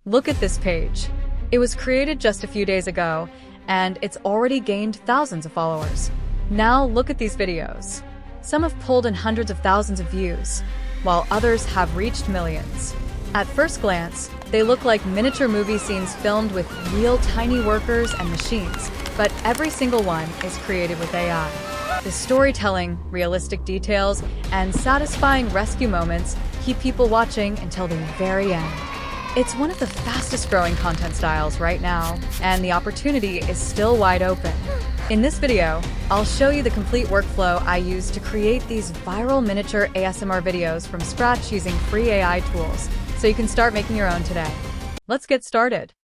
Look at this page. It was created just a few days ago, and it's already gained thousands of followers. Now look at these videos. Some have pulled in hundreds of thousands of views, while others have reached millions. At first glance, they look like miniature movie scenes filmed with real tiny workers and machines, but every single one is created with AI. The storytelling, realistic details, and satisfying rescue moments keep people watching until the very end. It's one of the fastest growing content styles right now, and the opportunity is still wide open. In this video, I'll show you the complete workflow I use to create these viral miniature ASMR videos from scratch using free AI tools, so you can start making your own today. Let's get started.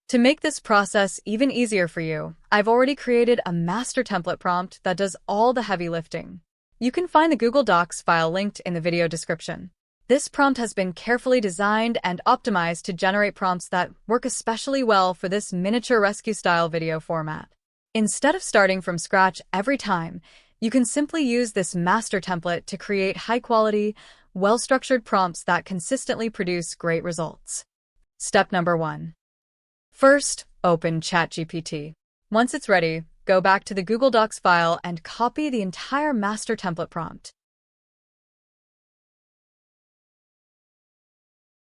To make this process even easier for you, I've already created a master template prompt that does all the heavy lifting. You can find the Google Docs file linked in the video description. This prompt has been carefully designed and optimized to generate prompts that work especially well for this miniature rescue-style video format. Instead of starting from scratch every time, you can simply use this master template to create high-quality, well-structured prompts that consistently produce great results. Step number 1. First, open ChatGPT. Once it's ready, go back to the Google Docs file and copy the entire master template prompt.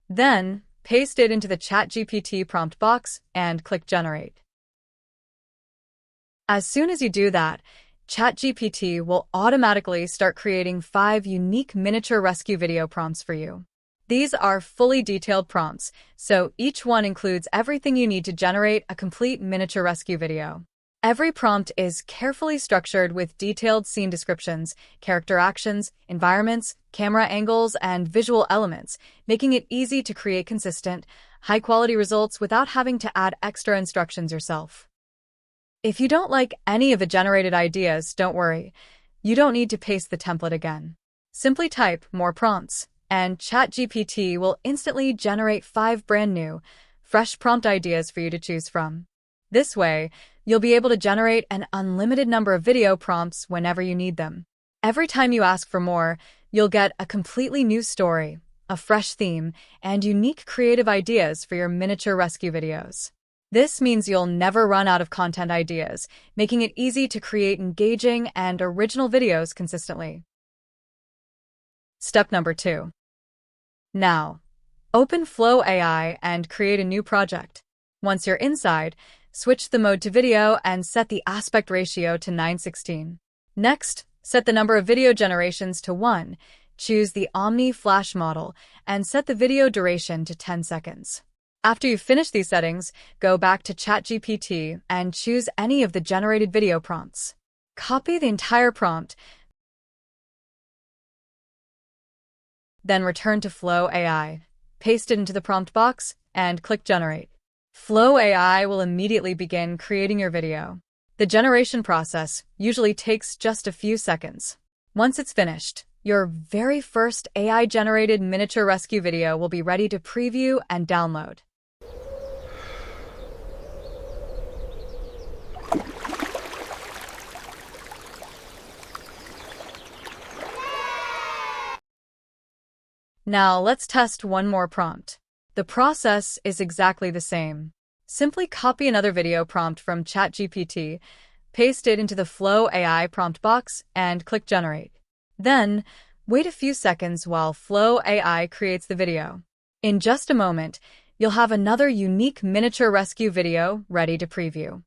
Then, paste it into the ChatGPT prompt box and click Generate. As soon as you do that, ChatGPT will automatically start creating 5 unique miniature rescue video prompts for you. These are fully detailed prompts, so each one includes everything you need to generate a complete miniature rescue video. Every prompt is carefully structured with detailed scene descriptions, character actions, environments, camera angles, and visual elements, making it easy to create consistent, high-quality results without having to add extra instructions yourself. If you don't like any of the generated ideas, don't worry. You don't need to paste the template again. Simply type more prompts, and ChatGPT will instantly generate 5 brand new, fresh prompt ideas for you to choose from. This way, you'll be able to generate an unlimited number of video prompts whenever you need them. Every time you ask for more, you'll get a completely new story, a fresh theme, and unique creative ideas for your miniature rescue videos. This means you'll never run out of content ideas, making it easy to create engaging and original videos consistently. Step number 2. Now, open Flow AI and create a new project. Once you're inside, switch the mode to video and set the aspect ratio to 9:16. Next, set the number of video generations to 1, choose the Omni Flash model, and set the video duration to 10 seconds. After you've finished these settings, go back to ChatGPT and choose any of the generated video prompts. Copy the entire prompt, then return to Flow AI, paste it into the prompt box, and click Generate. Flow AI will immediately begin creating your video. The generation process usually takes just a few seconds. Once it's finished, your very first AI-generated miniature rescue video will be ready to preview and download. Now let's test one more prompt. The process is exactly the same. Simply copy another video prompt from ChatGPT, paste it into the Flow AI prompt box, and click Generate. Then, wait a few seconds while Flow AI creates the video. In just a moment, you'll have another unique miniature rescue video ready to preview.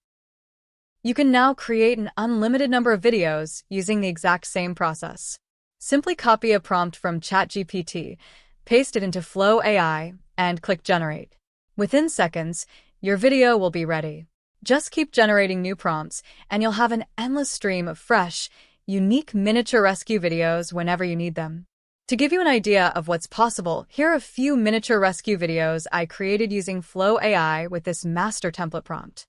You can now create an unlimited number of videos using the exact same process. Simply copy a prompt from ChatGPT, paste it into Flow AI, and click Generate. Within seconds, your video will be ready. Just keep generating new prompts, and you'll have an endless stream of fresh, unique miniature rescue videos whenever you need them. To give you an idea of what's possible, here are a few miniature rescue videos I created using Flow AI with this master template prompt.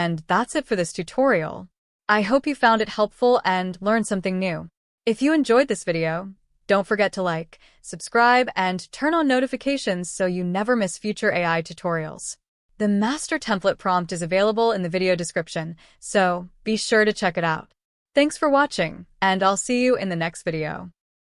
And that's it for this tutorial. I hope you found it helpful and learned something new. If you enjoyed this video, don't forget to like, subscribe, and turn on notifications so you never miss future AI tutorials. The master template prompt is available in the video description, so be sure to check it out. Thanks for watching, and I'll see you in the next video.